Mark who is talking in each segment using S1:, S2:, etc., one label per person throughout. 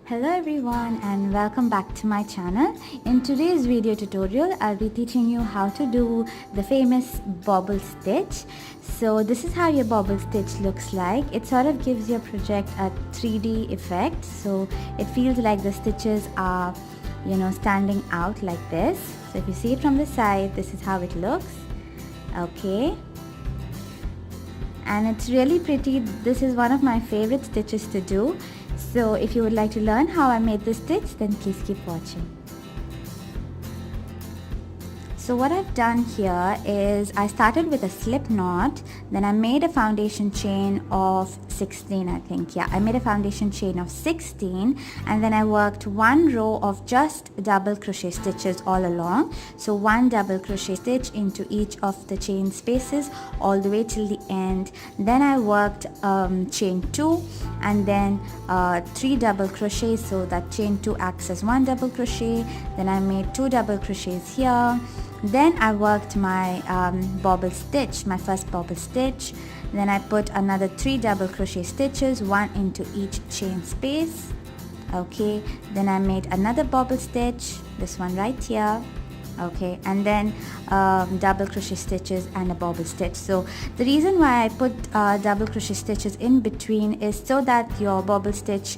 S1: Hello everyone and welcome back to my channel. In today's video tutorial, I'll be teaching you how to do the famous bobble stitch. So this is how your bobble stitch looks like. It sort of gives your project a 3D effect. So it feels like the stitches are, standing out like this. So if you see it from the side, this is how it looks. Okay. And it's really pretty. This is one of my favorite stitches to do. So if you would like to learn how I made this stitch, then please keep watching. So what I've done here is I started with a slip knot, then I made a foundation chain of 16, I think. Yeah, I made a foundation chain of 16 and then I worked one row of just double crochet stitches all along. So one double crochet stitch into each of the chain spaces all the way till the end. Then I worked chain 2 and then 3 double crochets, so that chain 2 acts as one double crochet. Then I made 2 double crochets here. Then I worked my bobble stitch, my first bobble stitch. Then I put another 3 double crochet stitches, one into each chain space. Okay, then I made another bobble stitch, this one right here. Okay, and then double crochet stitches and a bobble stitch. So the reason why I put double crochet stitches in between is so that your bobble stitch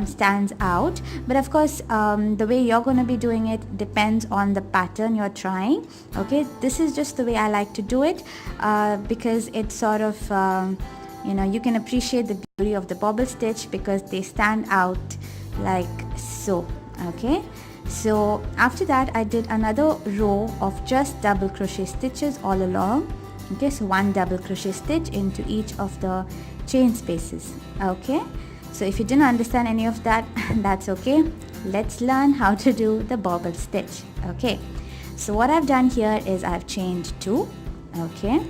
S1: stands out. But of course, the way you're going to be doing it depends on the pattern you're trying. Okay, this is just the way I like to do it because it's sort of you can appreciate the beauty of the bobble stitch because they stand out like so. Okay, so after that I did another row of just double crochet stitches all along. Okay, so one double crochet stitch into each of the chain spaces. Okay, so if you didn't understand any of that, that's okay. Let's learn how to do the bobble stitch. Okay, so what I've done here is I've chained 2. Okay,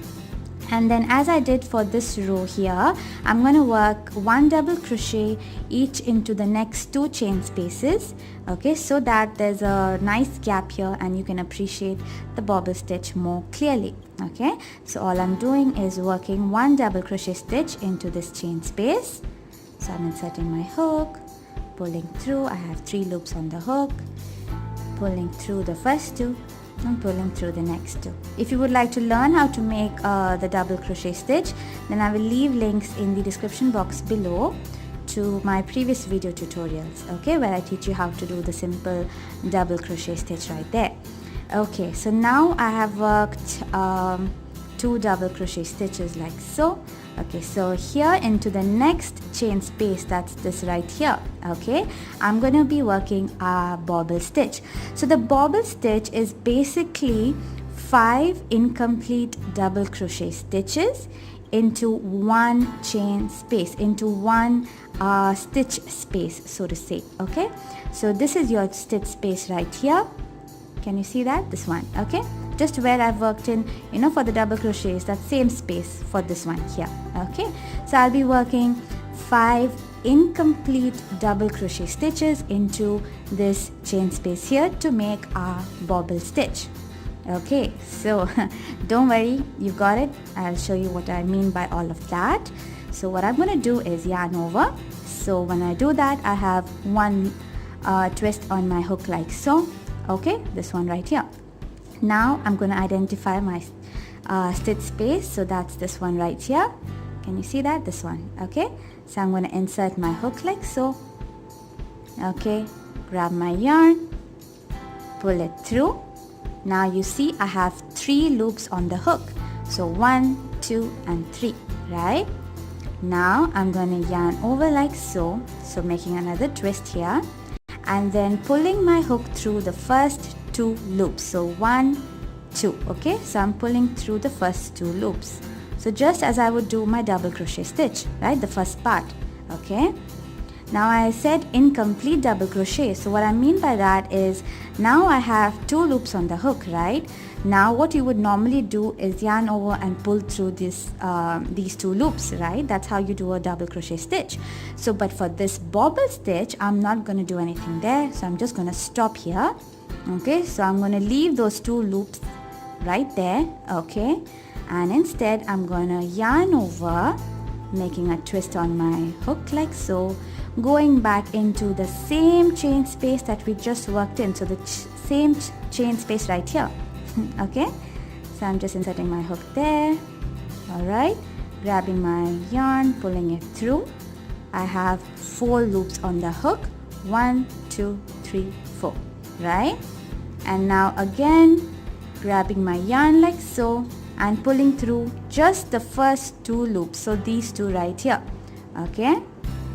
S1: and then as I did for this row here, I'm going to work one double crochet each into the next 2 chain spaces. Okay, so that there's a nice gap here and you can appreciate the bobble stitch more clearly. Okay, so all I'm doing is working one double crochet stitch into this chain space. So I'm inserting my hook, pulling through. I have 3 loops on the hook, pulling through the first 2 and pulling through the next 2. If you would like to learn how to make the double crochet stitch, then I will leave links in the description box below to my previous video tutorials, okay, where I teach you how to do the simple double crochet stitch right there. Okay, so now I have worked 2 double crochet stitches like so. Okay, so here into the next chain space, that's this right here. Okay, I'm going to be working a bobble stitch. So the bobble stitch is basically 5 incomplete double crochet stitches into one chain space, into one stitch space, so to say. Okay, so this is your stitch space right here. Can you see that? This one. Okay, just where I've worked in, for the double crochets, that same space for this one here. Okay, so I'll be working 5 incomplete double crochet stitches into this chain space here to make a bobble stitch. Okay, so don't worry, you got it. I'll show you what I mean by all of that. So what I'm going to do is yarn over. So when I do that, I have one twist on my hook like so. Okay, this one right here. Now I'm going to identify my stitch space, so that's this one right here. Can you see that? This one. Okay, so I'm going to insert my hook like so. Okay, grab my yarn, pull it through. Now you see I have 3 loops on the hook, so 1, 2 and 3, right? Now I'm going to yarn over like so, so making another twist here and then pulling my hook through the first 2 loops, so 1, 2. Okay, so I'm pulling through the first 2 loops, so just as I would do my double crochet stitch, right, the first part. Okay, now I said incomplete double crochet, so what I mean by that is now I have 2 loops on the hook, right? Now what you would normally do is yarn over and pull through this these 2 loops, right? That's how you do a double crochet stitch. So but for this bobble stitch, I'm not going to do anything there, so I'm just going to stop here. Okay, so I'm going to leave those 2 loops right there. Okay, and instead I'm going to yarn over, making a twist on my hook like so, going back into the same chain space that we just worked in, so the same chain space right here. Okay, so I'm just inserting my hook there. Alright, grabbing my yarn, pulling it through. I have 4 loops on the hook. 1, 2, 3, 4, right? And now again grabbing my yarn like so and pulling through just the first 2 loops, so these 2 right here. Okay,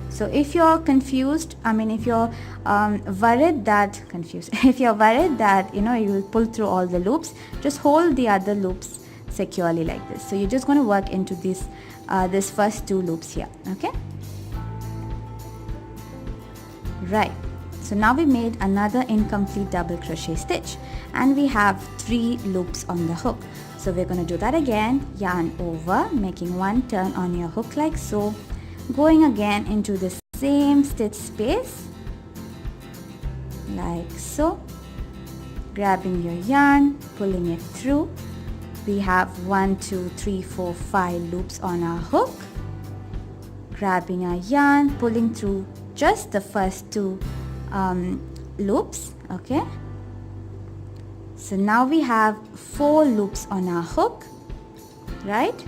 S1: so if you're confused, if you're worried that if you're worried that you will pull through all the loops, just hold the other loops securely like this. So you're just going to work into this first 2 loops here. Okay, right, so now we made another incomplete double crochet stitch and we have 3 loops on the hook. So we're going to do that again. Yarn over, making 1 turn on your hook like so, going again into the same stitch space like so, grabbing your yarn, pulling it through. We have 1, 2, 3, 4, 5 loops on our hook, grabbing our yarn, pulling through just the first 2 loops. Okay, so now we have 4 loops on our hook, right?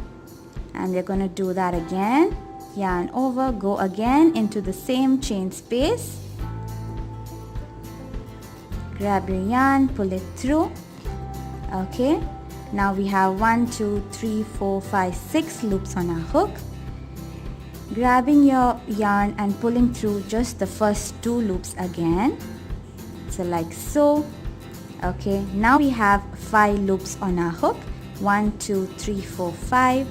S1: And we're going to do that again. Yarn over, go again into the same chain space, grab your yarn, pull it through. Okay, now we have 1, 2, 3, 4, 5, 6 loops on our hook, grabbing your yarn and pulling through just the first 2 loops again, so like so. Okay, now we have 5 loops on our hook, 1, 2, 3, 4, 5,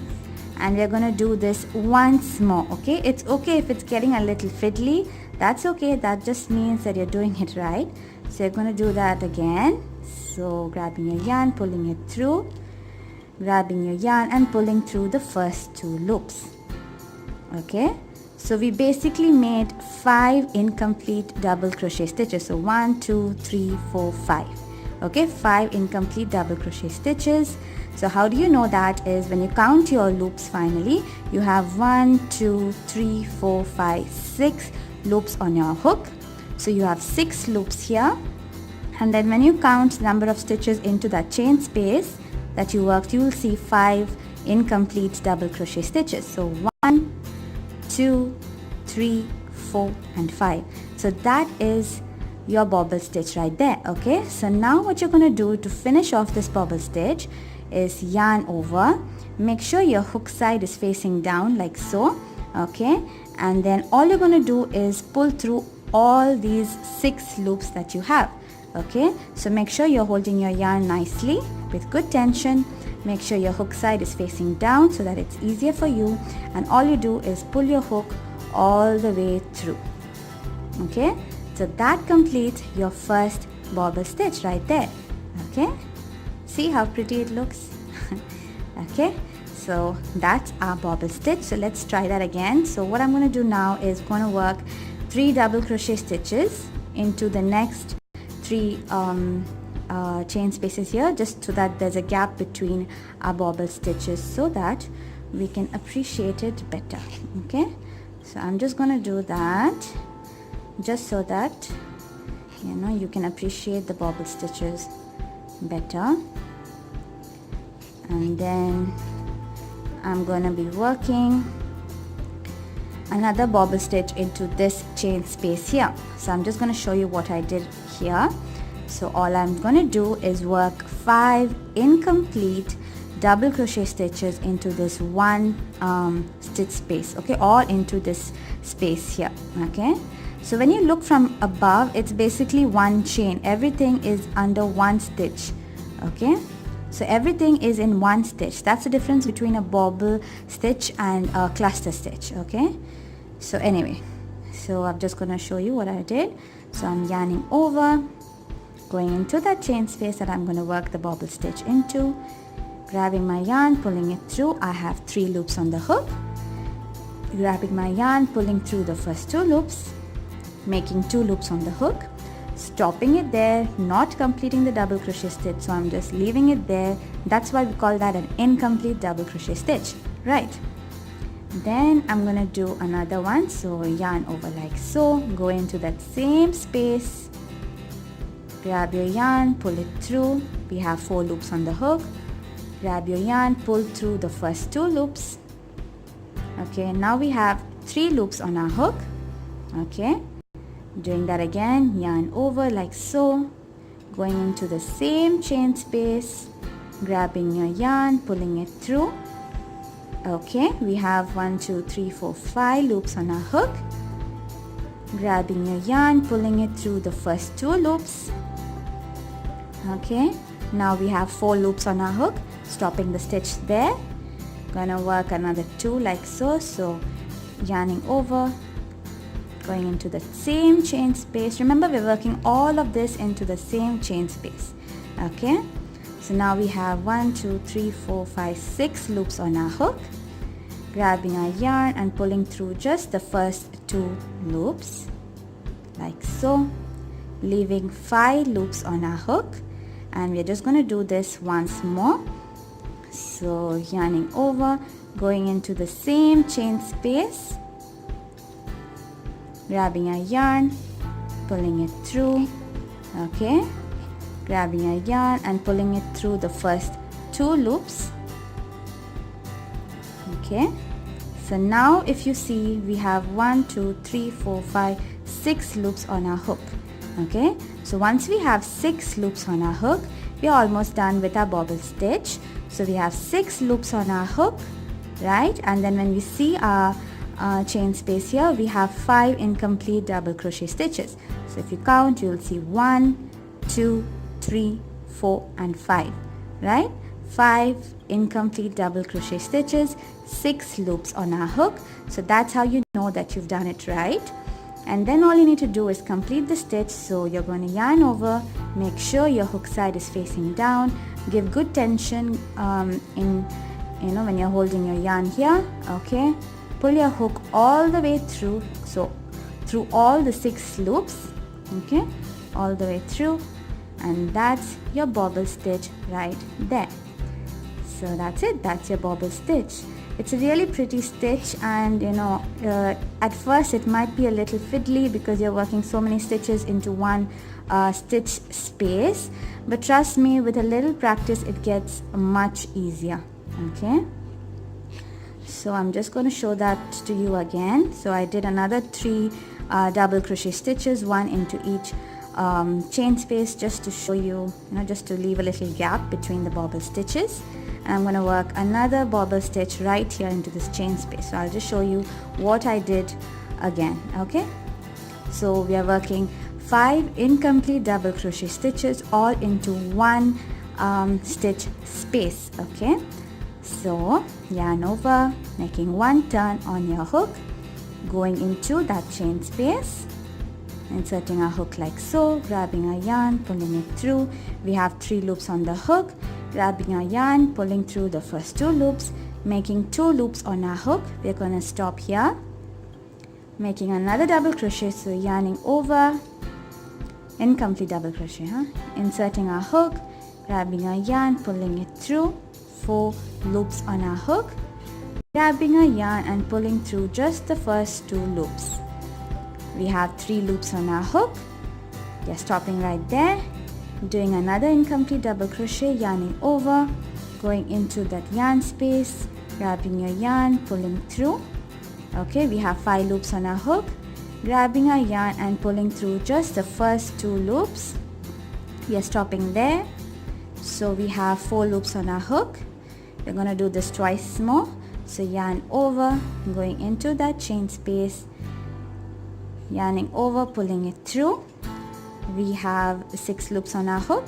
S1: and we're going to do this once more. Okay, it's okay if it's getting a little fiddly, that's okay, that just means that you're doing it right. So you're going to do that again. So grabbing your yarn, pulling it through, grabbing your yarn and pulling through the first 2 loops. Okay, so we basically made 5 incomplete double crochet stitches. So 1, 2, 3, 4, 5. Okay, 5 incomplete double crochet stitches. So how do you know that is when you count your loops finally, you have 1, 2, 3, 4, 5, 6 loops on your hook. So you have 6 loops here, and then when you count the number of stitches into that chain space that you worked, you will see 5 incomplete double crochet stitches. So 1, 2, 3, 4 and 5. So that is your bobble stitch right there. Okay, so now what you're going to do to finish off this bobble stitch is yarn over, make sure your hook side is facing down like so. Okay, and then all you're going to do is pull through all these 6 loops that you have. Okay, so make sure you're holding your yarn nicely with good tension. Make sure your hook side is facing down so that it's easier for you, and all you do is pull your hook all the way through. Okay, so that completes your first bobble stitch right there. Okay, see how pretty it looks? Okay, so that's our bobble stitch. So let's try that again. So what I'm going to do now is going to work 3 double crochet stitches into the next 3 chain spaces here, just so that there's a gap between our bobble stitches so that we can appreciate it better. Okay, so I'm just going to do that just so that you can appreciate the bobble stitches better. And then I'm going to be working another bobble stitch into this chain space here. So I'm just going to show you what I did here. So all I'm going to do is work 5 incomplete double crochet stitches into this one stitch space. Okay, all into this space here. Okay, so when you look from above, it's basically one chain. Everything is under one stitch. Okay, so everything is in one stitch. That's the difference between a bobble stitch and a cluster stitch. Okay, so anyway, so I'm just going to show you what I did. So I'm yarning over, going into that chain space that I'm going to work the bobble stitch into, grabbing my yarn, pulling it through. I have 3 loops on the hook, grabbing my yarn, pulling through the first 2 loops, making 2 loops on the hook, stopping it there, not completing the double crochet stitch, so I'm just leaving it there. That's why we call that an incomplete double crochet stitch, right? Then I'm gonna do another one, so yarn over like so, go into that same space, grab your yarn, pull it through. We have 4 loops on the hook. Grab your yarn, pull through the first 2 loops. Okay, now we have 3 loops on our hook. Okay, doing that again, yarn over like so, going into the same chain space, grabbing your yarn, pulling it through. Okay, we have 1, 2, 3, 4, 5 loops on our hook. Grabbing your yarn, pulling it through the first 2 loops. Okay, now we have 4 loops on our hook, stopping the stitch there. Gonna work another 2 like so, so yarning over, going into the same chain space. Remember, we're working all of this into the same chain space. Okay, so now we have 1, 2, 3, 4, 5, 6 loops on our hook. Grabbing our yarn and pulling through just the first 2 loops like so, leaving 5 loops on our hook, and we're just going to do this once more. So yarning over, going into the same chain space, grabbing our yarn, pulling it through. Okay, grabbing our yarn and pulling it through the first 2 loops. Okay, so now if you see, we have 1, 2, 3, 4, 5, 6 loops on our hook. Okay, so once we have 6 loops on our hook, we are almost done with our bobble stitch. So we have 6 loops on our hook, right? And then when we see our chain space here, we have 5 incomplete double crochet stitches. So if you count, you'll see 1, 2, 3, 4 and 5, right? 5 incomplete double crochet stitches, 6 loops on our hook. So that's how you know that you've done it right. And then all you need to do is complete the stitch. So you're going to yarn over, make sure your hook side is facing down, give good tension when you're holding your yarn here. Okay, pull your hook all the way through, so through all the 6 loops. Okay, all the way through, and that's your bobble stitch right there. So that's it, that's your bobble stitch. It's a really pretty stitch, and at first it might be a little fiddly because you're working so many stitches into one stitch space, but trust me, with a little practice it gets much easier. Okay, so I'm just going to show that to you again. So I did another 3 double crochet stitches, 1 into each chain space, just to show you, just to leave a little gap between the bobble stitches. And I'm going to work another bobble stitch right here into this chain space. So I'll just show you what I did again. Okay, so we are working 5 incomplete double crochet stitches all into one stitch space. Okay, so yarn over, making 1 turn on your hook, going into that chain space, inserting our hook like so, grabbing our yarn, pulling it through. We have 3 loops on the hook, grabbing our yarn, pulling through the first 2 loops, making 2 loops on our hook. We're going to stop here, making another double crochet, so yarning over, incomplete double crochet, inserting our hook, grabbing our yarn, pulling it through, 4 loops on our hook, grabbing our yarn and pulling through just the first 2 loops. We have 3 loops on our hook. You're stopping right there, doing another incomplete double crochet, yarning over, going into that yarn space, grabbing your yarn, pulling through. Okay, we have 5 loops on our hook, grabbing our yarn and pulling through just the first 2 loops. We are stopping there. So we have 4 loops on our hook. We're going to do this twice more. So yarn over, going into that chain space, yarning over, pulling it through. We have 6 loops on our hook,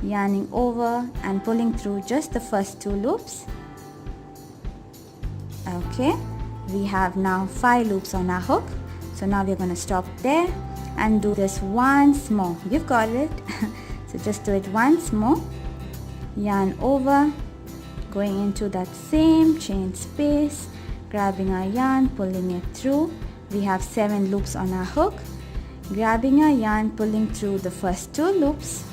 S1: yarning over and pulling through just the first 2 loops. Okay, we have now 5 loops on our hook. So now we're going to stop there and do this once more. You've got it. So just do it once more. Yarn over, going into that same chain space, grabbing our yarn, pulling it through. We have 7 loops on our hook, grabbing our yarn, pulling through the first 2 loops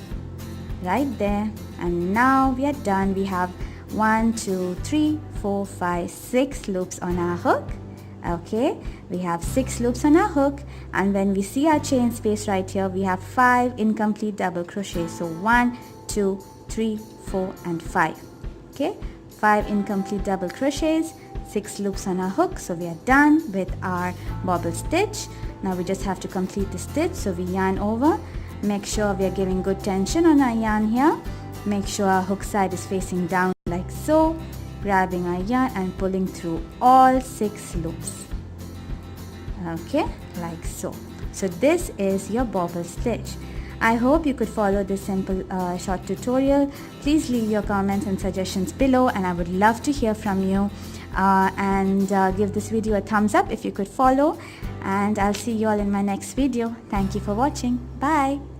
S1: right there, and now we are done. We have 1, 2, 3, 4, 5, 6 loops on our hook. Okay, we have 6 loops on our hook, and when we see our chain space right here, we have 5 incomplete double crochets. So 1, 2, 3, 4 and 5. Okay, 5 incomplete double crochets, 6 loops on our hook. So we are done with our bobble stitch. Now we just have to complete the stitch. So we yarn over, make sure we are giving good tension on our yarn here. Make sure our hook side is facing down like so, grabbing our yarn and pulling through all 6 loops. Okay, like so. So this is your bobble stitch. I hope you could follow this simple short tutorial. Please leave your comments and suggestions below, and I would love to hear from you. And give this video a thumbs up if you could follow, and I'll see you all in my next video. Thank you for watching. Bye.